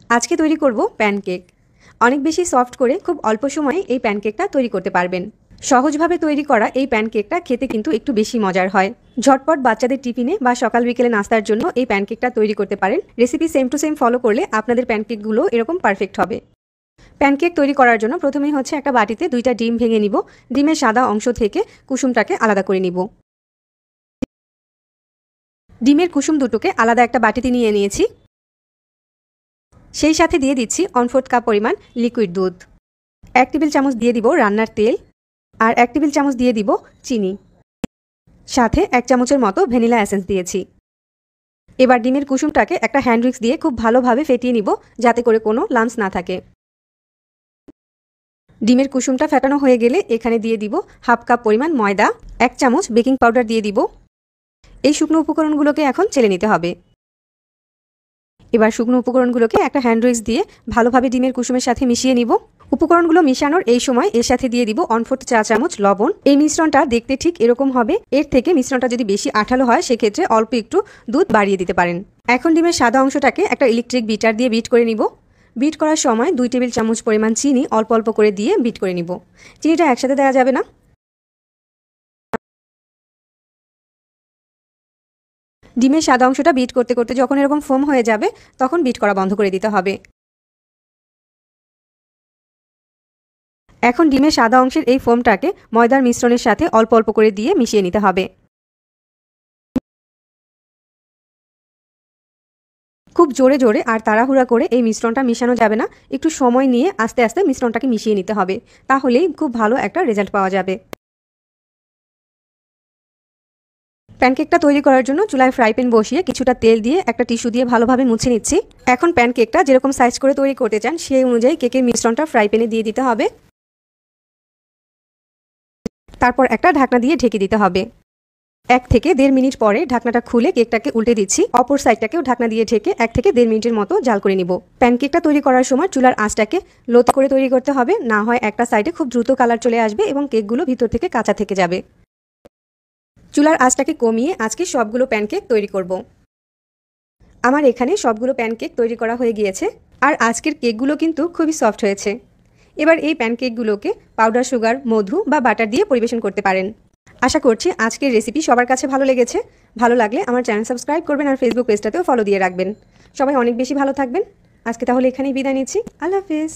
আজকে তৈরি করব প্যানকেক। অনেক বেশি সফট করে খুব অল্প সময়ে এই প্যানকেকটা তৈরি করতে পারবেন। সহজভাবে তৈরি করা এই প্যানকেকটা খেতে কিন্তু একটু বেশি মজার হয়। ঝটপট বাচ্চাদের টিফিনে বা সকাল বিকেলে নাস্তার জন্য এই প্যানকেকটা তৈরি করতে পারেন। Recipe same to same follow করলে আপনাদের প্যানকেকগুলো এরকম পারফেক্ট হবে। প্যানকেক তৈরি করার জন্য প্রথমেই হচ্ছে একটা বাটিতে 2টা ডিম ভেঙে নিব। ডিমের সাদা অংশ থেকে কুসুমটাকে আলাদা করে নিব। ডিমের কুসুম দুটোকে আলাদা একটা বাটিতে নিয়ে নিয়েছি। সেই সাথে দিয়ে দিচ্ছি 1/4 কাপ পরিমাণ লিকুইড দুধ। 1 টেবিল চামচ দিয়ে দিব রান্নার তেল, আর 1 টেবিল চামচ দিয়ে দিব চিনি, সাথে 1 চামচের মতো ভ্যানিলা এসেন্স দিয়েছি। এবার ডিমের কুসুমটাকে একটা হ্যান্ড উইক্স দিয়ে খুব ভালোভাবে ফেটিয়ে নিব, যাতে করে কোনো লাম্পস না থাকে। ডিমের কুসুমটা ফেটানো হয়ে গেলে এখানে দিয়ে দিব 1/2 কাপ পরিমাণ ময়দা, 1 চামচ বেকিং পাউডার দিয়ে দিব। এই শুকনো উপকরণগুলোকে এখন চেলে নিতে হবে। এবার শুকনো উপকরণগুলোকে একটা হ্যান্ড উইক্স দিয়ে ভালোভাবে ডিমের কুসুমের সাথে মিশিয়ে নিব। উপকরণগুলো মিশানোর এই সময় এর সাথে দিয়ে দিব 1/4 চা চামচ লবণ। এই মিশ্রণটা দেখতে ঠিক এরকম হবে। এর থেকে মিশ্রণটা যদি বেশি আঠালো হয় সেক্ষেত্রে অল্প একটু দুধ বাড়িয়ে দিতে পারেন। এখন ডিমের সাদা অংশটাকে একটা ইলেকট্রিক বিটার দিয়ে বিট করে নিব। বিট করার সময় 2 টেবিল চামচ পরিমাণ চিনি অল্প অল্প করে দিয়ে বিট করে নিব। চিনিটা একসাথে দেওয়া যাবে না। ডিমের সাদা অংশটা বিট করতে করতে যখন এরকম ফোম হয়ে যাবে তখন বিট করা বন্ধ করে দিতে হবে। এখন ডিমের সাদা অংশের এই ফোমটাকে ময়দার মিশ্রণের সাথে অল্প অল্প করে দিয়ে মিশিয়ে নিতে হবে। খুব জোরে জোরে আর তাড়াহুড়া করে এই মিশ্রণটা মিশানো যাবে না। একটু সময় নিয়ে আস্তে আস্তে মিশ্রণটাকে মিশিয়ে নিতে হবে, তাহলেই খুব ভালো একটা রেজাল্ট পাওয়া যাবে। প্যানকেকটা তৈরি করার জন্য চুলায় ফ্রাই প্যান বসিয়ে কিছুটা তেল দিয়ে একটা টিস্যু দিয়ে ভালোভাবে মুছে নিচ্ছি। এখন প্যানকেকটা যেরকম সাইজ করে তৈরি করতে চান সেই অনুযায়ী কেকের মিশ্রণটা ফ্রাই প্যানে দিয়ে দিতে হবে। তারপর একটা ঢাকনা দিয়ে ঢেকে দিতে হবে। 1 থেকে 1.5 মিনিট পরে ঢাকনাটা খুলে কেকটাকে উল্টে দিচ্ছি। অপর সাইডটাকেও ঢাকনা দিয়ে ঢেকে 1 থেকে 1.5 মিনিটের মতো জাল করে নিব। প্যানকেকটা তৈরি করার সময় চুলার আঁচটাকে লো করে তৈরি করতে হবে, না হয় একটা সাইডে খুব দ্রুত কালার চলে আসবে এবং কেকগুলো ভিতর থেকে কাঁচা থেকে যাবে। চুলার আঁচটাকে কমিয়ে আজকে সবগুলো প্যানকেক তৈরি করব। আমার এখানে সবগুলো প্যানকেক তৈরি করা হয়ে গিয়েছে, আর আজকের কেকগুলো কিন্তু খুবই সফট হয়েছে। এবার এই প্যানকেকগুলোকে পাউডার সুগার, মধু বা বাটার দিয়ে পরিবেশন করতে পারেন। আশা করছি আজকের রেসিপি সবার কাছে ভালো লেগেছে। ভালো লাগলে আমার চ্যানেল সাবস্ক্রাইব করবেন আর ফেসবুক পেজটাতেও ফলো দিয়ে রাখবেন। সবাই অনেক বেশি ভালো থাকবেন। আজকে তাহলে এখানেই বিদায় নিচ্ছি। আল্লাহ হাফেজ।